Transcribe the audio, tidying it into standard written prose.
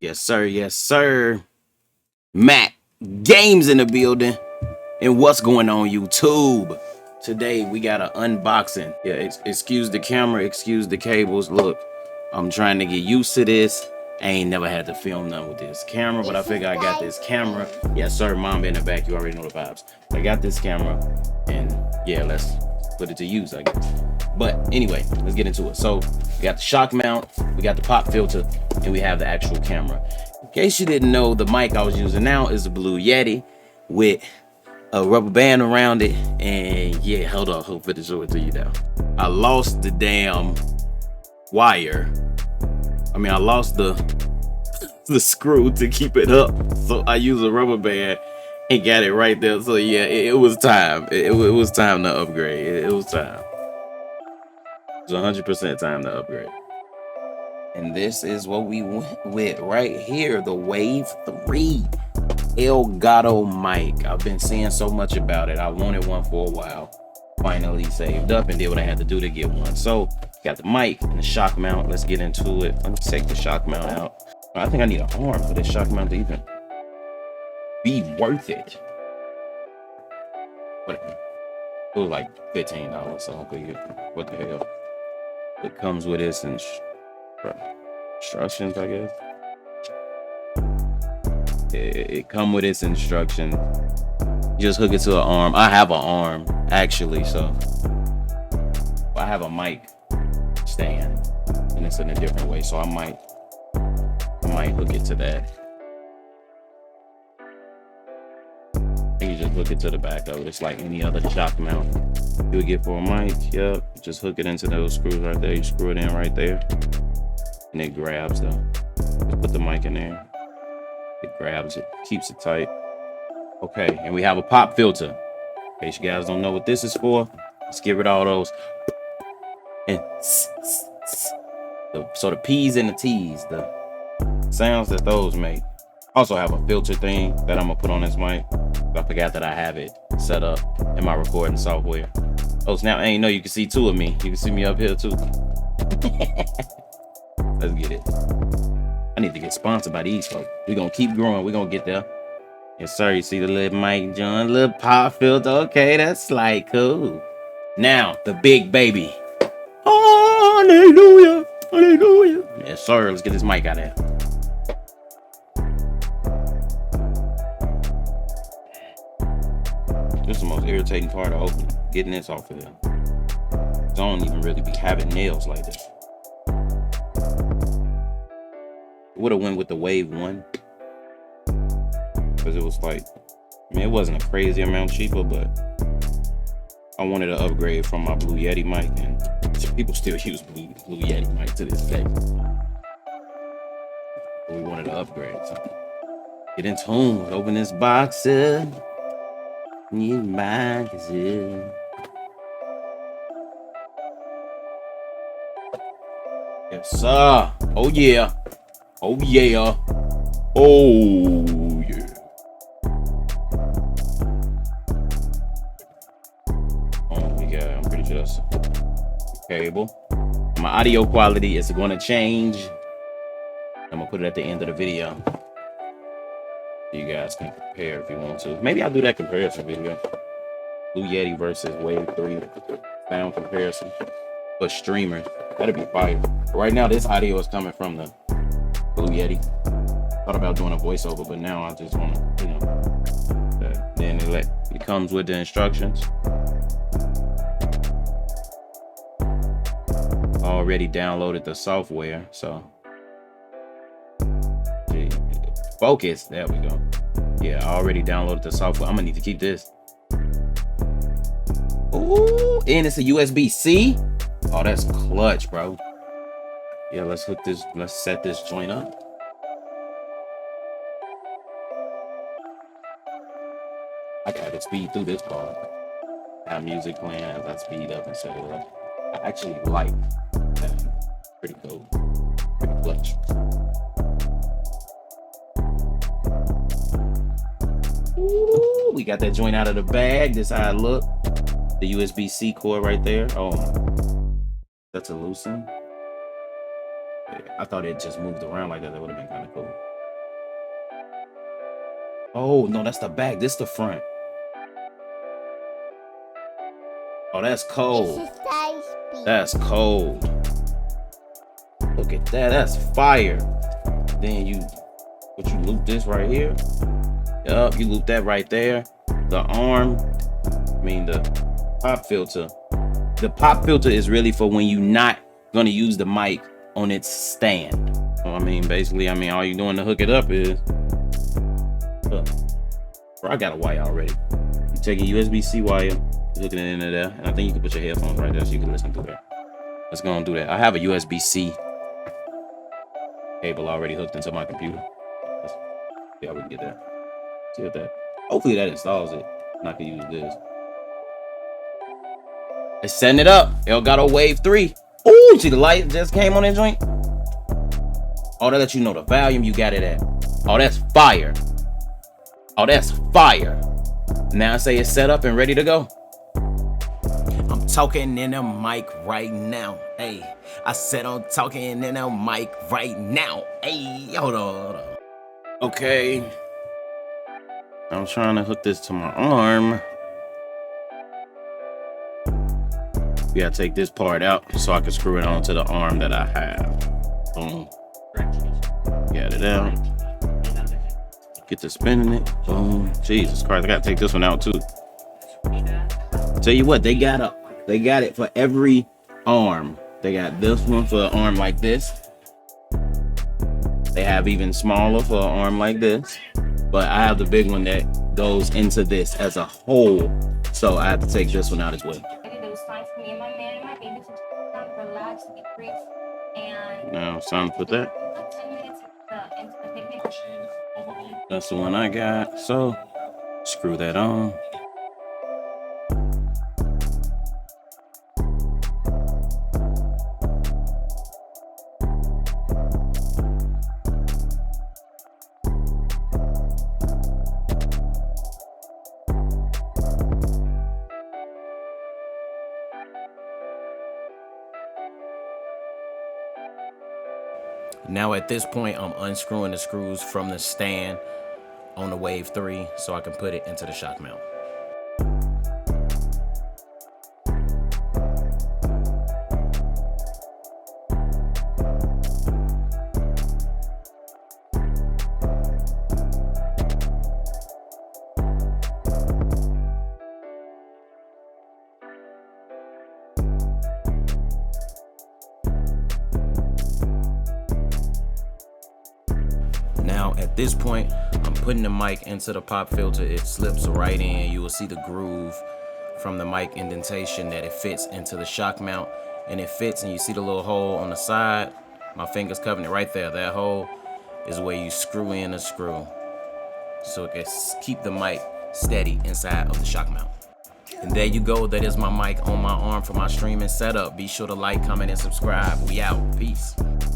Yes, sir. Yes, sir. Matt Games in the building. And what's going on, YouTube? Today we got an unboxing. Yeah, excuse the camera, excuse the cables. Look, I'm trying to get used to this. I ain't never had to film nothing with this camera, but I figure I got this camera. Yes, sir. Mom in the back. You already know the vibes. I got this camera, and yeah, let's put it to use, I guess. But anyway, let's get into it. So we got the shock mount, we got the pop filter, and we have the actual camera. In case you didn't know, the mic I was using now is the Blue Yeti with a rubber band around it. And yeah, hold on, I'll fit it show it to you now. I lost the damn wire. I mean, I lost the screw to keep it up, so I used a rubber band and got it right there. So yeah, it was time. It was time to upgrade. It was time. It was 100% time to upgrade. And this is what we went with right here, the Wave 3 Elgato mic. I've been seeing so much about it. I wanted one for a while. Finally saved up and did what I had to do to get one. So got the mic and the shock mount. Let's get into it. Let's take the shock mount out. I think I need an arm for this shock mount to even be worth it. But it was like $15, so I'll get what the hell. It comes with its instructions, I guess. It come with its instruction. You just hook it to an arm. I have an arm actually, so I have a mic stand, and it's in a different way. So I might hook it to that. And you just hook it to the back of it. It's like any other shock mount you would get for a mic. Yep, just hook it into those screws right there. You screw it in right there, and it grabs them. Just put the mic in there. It grabs it, keeps it tight. Okay, and we have a pop filter. In case you guys don't know what this is for, let's get rid of all those. And so the P's and the T's, the sounds that those make. Also have a filter thing that I'm gonna put on this mic. I forgot that I have it set up in my recording software. Oh, so now I ain't know you can see two of me. You can see me up here too. Let's get it. I need to get sponsored by these folks. We're gonna keep growing. We're gonna get there. Yes, sir. You see the little mic, John, little pop filter. Okay, that's like cool. Now the big baby. Hallelujah, hallelujah. Yes, sir. Let's get this mic out of here. This is the most irritating part of opening, getting this off of here. I don't even really be having nails like this. Would have went with the Wave 1 because it was like, I mean, it wasn't a crazy amount cheaper, but I wanted to upgrade from my Blue Yeti mic, and people still use Blue Yeti mic to this day. But we wanted to upgrade, so get in tune. Open this box up. Yes, sir. Oh yeah. Oh yeah. Oh yeah. Oh, we got, I'm pretty sure that's cable. My audio quality is going to change. I'm gonna put it at the end of the video. You guys can compare if you want to. Maybe I'll do that comparison video. Blue Yeti versus Wave 3 sound comparison for streamers. That'd be fire. Right now, this audio is coming from the Blue Yeti. Thought about doing a voiceover, but now I just want to, you know. Then it comes with the instructions. Already downloaded the software, so. Focus, there we go. Yeah, I already downloaded the software. I'm gonna need to keep this. Ooh, and it's a USB-C. Oh, that's clutch, bro. Yeah, let's hook this, let's set this joint up. I gotta speed through this part. Have music playing as I speed up and set it up. I actually like that. Pretty cool. Pretty clutch. Ooh, we got that joint out of the bag. This is how it look. The USB-C cord right there. Oh, that's a loosen. I thought it just moved around like that. That would have been kind of cool. Oh, no, that's the back. This the front. Oh, that's cold. That's cold. Look at that. That's fire. Then you loop this right here. Yup, you loop that right there. The arm, the pop filter. The pop filter is really for when you're not gonna use the mic on its stand. So, basically, all you're doing to hook it up is, bro, I got a wire already. You take a USB-C wire, you're hooking it into there, and I think you can put your headphones right there so you can listen to that. Let's go and do that. I have a USB-C cable already hooked into my computer. See how we can get that. See what that. Hopefully that installs it. And I can use this. It's setting it up. Elgato Wave 3. Ooh, see the light just came on that joint? Oh, that lets you know the volume you got it at. Oh, that's fire. Oh, that's fire. Now I say it's set up and ready to go. I'm talking in a mic right now. Hey, I said I'm talking in a mic right now. Hey, hold on. Okay. I'm trying to hook this to my arm. We gotta take this part out so I can screw it onto the arm that I have. Boom. Get it out. Get to spinning it. Boom. Jesus Christ, I gotta take this one out too. Tell you what, they got it for every arm. They got this one for an arm like this. They have even smaller for an arm like this. But I have the big one that goes into this as a whole. So I have to take this one out as well. Now it's time to put that. That's the one I got. So screw that on. Now at this point, I'm unscrewing the screws from the stand on the Wave 3 so I can put it into the shock mount. Now at this point, I'm putting the mic into the pop filter. It slips right in. You will see the groove from the mic indentation that it fits into the shock mount, and it fits, and you see the little hole on the side. My finger's covering it right there. That hole is where you screw in a screw so it can keep the mic steady inside of the shock mount. And there you go. That is my mic on my arm for my streaming setup. Be sure to like, comment, and subscribe. We out. Peace.